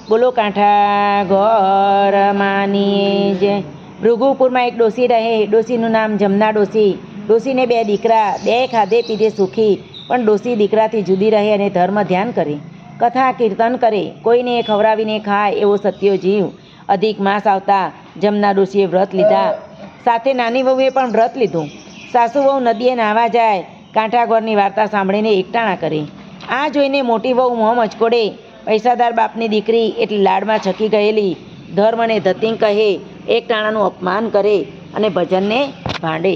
બોલો કાંઠા ઘર માની જે। ભૃગુપુરમાં એક ડોસી રહે, ડોસીનું નામ જમના ડોસી। ડોસીને 2 દીકરા, 2 ખાધે પીધે સુખી, પણ ડોસી દીકરાથી જુદી રહે અને ધર્મ ધ્યાન કરે, કથા કીર્તન કરે, કોઈને ખવડાવીને ખાય એવો સત્યો જીવ। અધિક માસ આવતા જમના ડોસીએ વ્રત લીધા, સાથે નાની વહુએ પણ વ્રત લીધું। સાસુ વહુ નદીએ નાહવા જાય, કાંઠાગોરની વાર્તા સાંભળીને એકટાણા કરે। આ જોઈને મોટી વહુ મોં મચકોડે, પૈસાદાર બાપની દીકરી એટલે લાડમાં છકી ગયેલી, ધર્મને ધતિંગ કહે, એકટાણાનું અપમાન કરે અને ભજનને ભાંડે।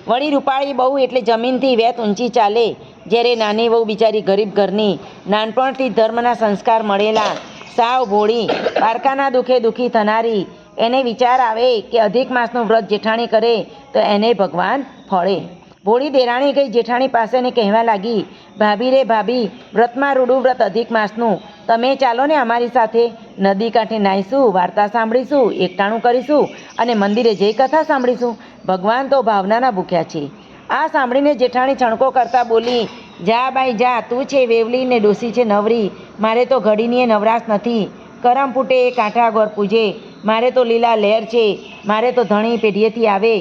વળી રૂપાળી બહુ એટલે જમીનથી વેત ઊંચી ચાલે, જ્યારે નાની વહુ બિચારી ગરીબ ઘરની, નાનપણથી ધર્મના સંસ્કાર મળેલા, સાવ ભોળી, પારકાના દુઃખે દુઃખી થનારી। એને વિચાર આવે કે અધિક માસનું વ્રત જેઠાણી કરે તો એને ભગવાન ફળે। ભોળી દેરાણી ગઈ જેઠાણી પાસે ને કહેવા લાગી, ભાભી રે ભાભી, વ્રતમાં રૂડું વ્રત અધિક માસનું, તમે ચાલો ને અમારી સાથે, નદી કાંઠે નાહીશું, વાર્તા સાંભળીશું, એકટાણું કરીશું અને મંદિરે જઈ કથા સાંભળીશું। ભગવાન તો ભાવનાના ભૂખ્યા છે। આ સાંભળીને જેઠાણી છણકો કરતાં બોલી, જા બાઈ જા, તું છે વેવલી ને ડોસી છે નવરી, મારે તો ઘડીની નવરાશ નથી। કરમ ફૂટે એ કાંઠા ગોર પૂજે, મારે તો લીલા લહેર છે। મારે તો ધણી પેઢીએથી આવે,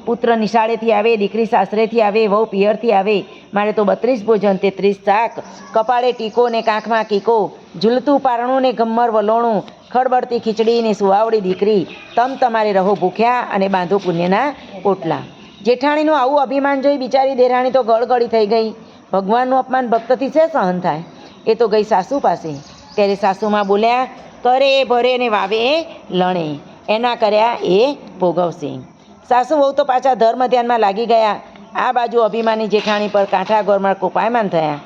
પુત્ર નિશાળેથી આવે, દીકરી સાસરેથી આવે, વહુ પિયરથી આવે। મારે તો 32 ભોજન 33 શાક, કપાળે ટીકો ને કાંખમાં કીકો, ઝૂલતું પારણું ને ગમ્મર વલોણું, ખળબળતી ખીચડી ને સુવાવડી દીકરી, તમ તમારે રહો ભૂખ્યા અને બાંધો પુણ્યના પોટલા। જેઠાણીનું આવું અભિમાન જોઈ બિચારી દેરાણી તો ગળગળી થઈ ગઈ। ભગવાનનું અપમાન ભક્તથી છે સહન થાય? એ તો ગઈ સાસુ પાસે, ત્યારે સાસુમાં બોલ્યા, કરે એ ભરે ને વાવે એ લણે, એના કર્યા એ ભોગવશે। સાસુ વહુ તો પાછા ધર્મ ધ્યાનમાં લાગી ગયા। આ બાજુ અભિમાની જેઠાણી પર કાંઠાગોરમાં કોપાયમાન થયા।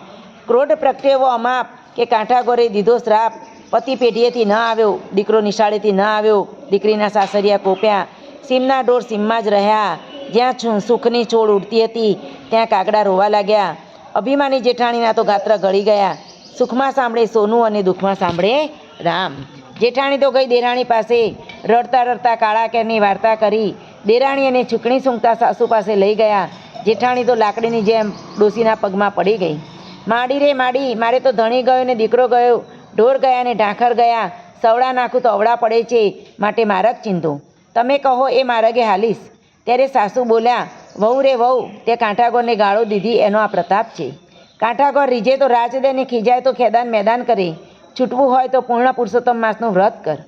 ક્રોધ પ્રગટ્યો અમાપ કે કાંઠાગોરે દીધો શ્રાપ, પતિ પેઢીએથી ન આવ્યો, દીકરો નિશાળેથી ન આવ્યો, દીકરીના સાસરિયા કોપ્યા, સીમના ઢોર સીમમાં જ રહ્યા, જ્યાં સુખની છોડ ઉડતી હતી ત્યાં કાગડા રોવા લાગ્યા। અભિમાની જેઠાણીના તો ગાત્ર ગળી ગયા। સુખમાં સાંભળે સોનું અને દુઃખમાં સાંભળે રામ। જેઠાણી તો ગઈ દેરાણી પાસે, રડતા રડતા કાળા કેરની વાર્તા કરી। દેરાણી એને છૂકણી સૂંઘતા સાસુ પાસે લઈ ગયા। જેઠાણી તો લાકડીની જેમ ડોસીના પગમાં પડી ગઈ। માડી રે માડી, મારે તો ધણી ગયો ને દીકરો ગયો, ઢોર ગયા ને ઢાંખર ગયા, સવડા નાખું તો અવળા પડે છે, માટે માર્ગ ચિંધો, તમે કહો એ માર્ગે હાલીશ। ત્યારે સાસુ બોલ્યા, વહુ રે વહુ, તે કાંઠાગોરને ગાળો દીધી એનો આ પ્રતાપ છે। કાંઠાગોર રીઝે તો રાજ દે ને ખીજાય તો ખેદાન મેદાન કરે, છૂટવું હોય તો પૂર્ણ પુરુષોત્તમ માસનું વ્રત કર।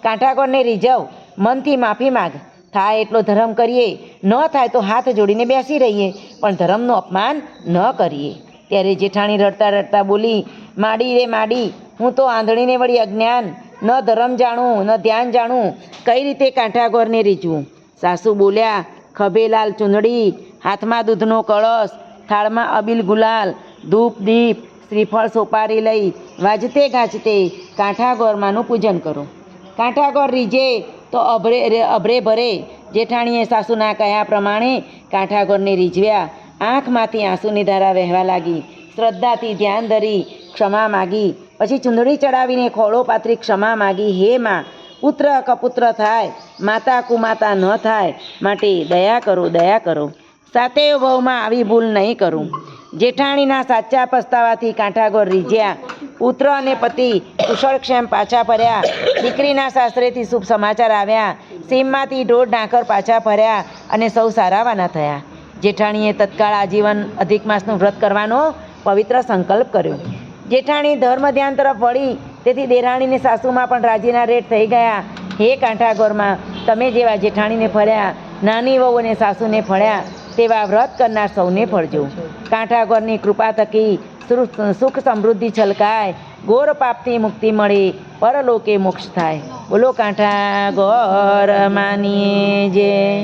કાંઠાગોરને રીઝવ, મનથી માફી માગ, થાય એટલો ધર્મ કરીએ, ન થાય તો હાથ જોડીને બેસી રહીએ, પણ ધર્મનું અપમાન ન કરીએ। ત્યારે જેઠાણી રડતા રડતા બોલી, માડી રે માડી, હું તો આંધળીને વળી અજ્ઞાન, ન ધર્મ જાણું ન ધ્યાન જાણું, કઈ રીતે કાંઠાગોરને રીઝવું। સાસુ બોલ્યા, ખભે લાલ ચૂંદડી, હાથમાં દૂધનો કળશ, થાળમાં અબીલ ગુલાલ, ધૂપ દીપ શ્રીફળ સોપારી લઈ, વાજતે ગાજતે કાંઠાગોરમાંનું પૂજન કરો। કાંઠાગોર રીઝે તો અભરે ભરે। જેઠાણીએ સાસુના કહ્યા પ્રમાણે કાંઠાગોરને રીઝવ્યા। આંખમાંથી આંસુની ધારા વહેવા લાગી। શ્રદ્ધાથી ધ્યાન ધરી ક્ષમા માગી, પછી ચૂંદડી ચડાવીને ખોળો પાથરી ક્ષમા માગી, હે માં, પુત્ર કપુત્ર થાય, માતા કુમાતા ન થાય, માટે દયા કરો દયા કરો, સાતેય વહુમાં આવી ભૂલ નહીં કરું। જેઠાણીના સાચા પસ્તાવાથી કાંઠાગોર રીઝ્યા। પુત્ર અને પતિ કુશળક્ષેમ પાછા ફર્યા। દીકરીના સાસરેથી શુભ સમાચાર આવ્યા। સીમમાંથી ઢોર ઢાંખર પાછા ફર્યા અને સૌ સારાવાના થયા। જેઠાણીએ તત્કાળ આજીવન અધિક માસનું વ્રત કરવાનો પવિત્ર સંકલ્પ કર્યો। જેઠાણી ધર્મ ધ્યાન તરફ વળી, તેથી દેરાણીને સાસુમાં પણ રાજીના રેટ થઈ ગયા। હે કાંઠાગોરમાં, તમે જેવા જેઠાણીને ફળ્યા, નાની વહુ અને સાસુને ફળ્યા, તેવા વ્રત કરનાર સૌને ફળજો। કાંઠાગોરની કૃપા થકી સુખ સમૃદ્ધિ છલકાય, ગોર પાપથી મુક્તિ મળે, પરલોકે મોક્ષ થાય। બોલો કાંઠાગોર માની જય।